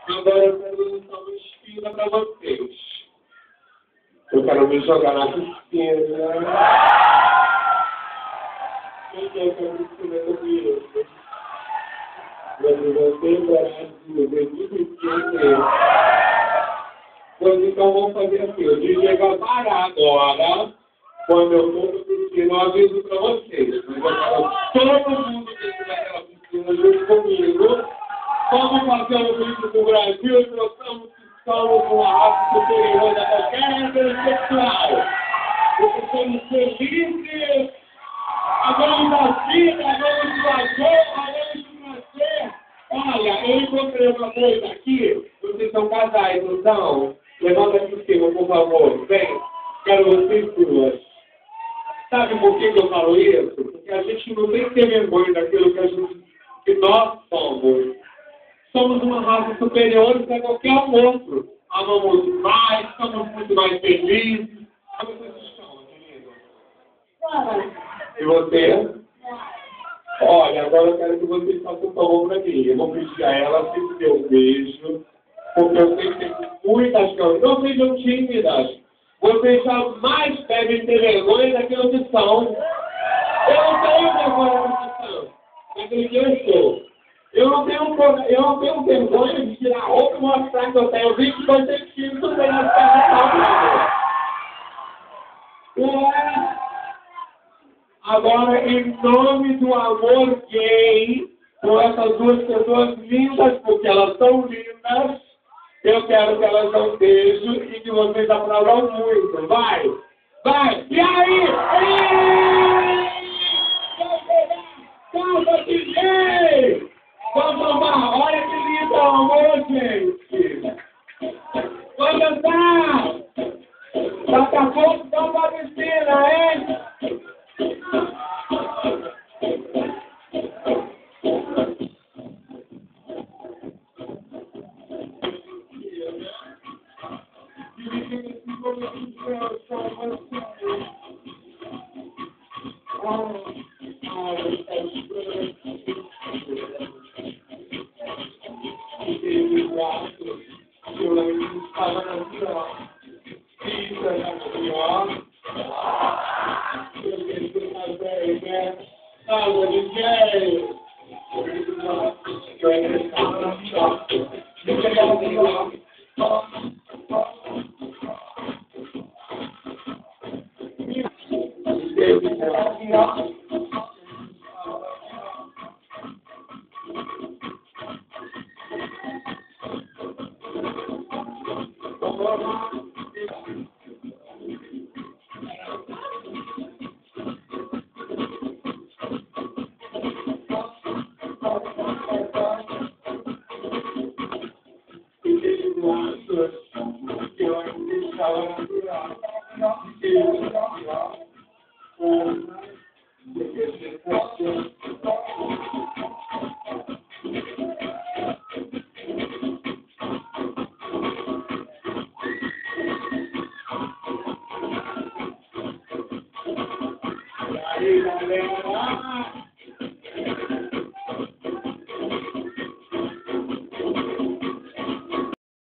Agora eu quero lançar uma espina para vocês. Eu quero me jogar na piscina. Eu quero piscina comigo. Mas você Brasil, acredito que pois então vamos fazer assim. O DJ vai parar agora. Quando eu for na piscina, eu aviso para vocês. Mas eu quero todo mundo que estiver naquela piscina junto comigo. Vamos fazer um vídeo do Brasil, trocamos que somos uma raça superior a qualquer regra sexual. Porque somos felizes, vamos da vida, vamos fazer, vamos nascer. Olha, eu encontrei uma coisa aqui, vocês são casais, então, levanta aqui em cima, por favor, vem, quero vocês duas. Sabe por que eu falo isso? Porque a gente não tem que ter vergonha daquilo que nós somos. Somos uma raça superior a qualquer outro. Amamos mais, somos muito mais felizes. Como vocês estão, querido? E você? Olha, agora eu quero que vocês façam um favor para mim. Eu vou pedir a ela se me dê um beijo, porque eu sei que tem muitas coisas. Não sejam tímidas. Vocês jamais devem ter vergonha daquilo que são. Eu não tenho vergonha daquilo que são. Daquilo que eu sou. Eu não tenho vergonha de tirar a roupa e mostrar que eu tenho 22 centímetros aí nas pernas. Agora, em nome do amor gay, com essas duas pessoas lindas, porque elas são lindas, eu quero que elas dão um beijo e que vocês aplaudam muito. Vai! Vai! E aí? Calma, DJ! Vamos lá! Olha que lindo amor, gente! Vamos dançar! Daqui a pouco vamos pra piscina, hein?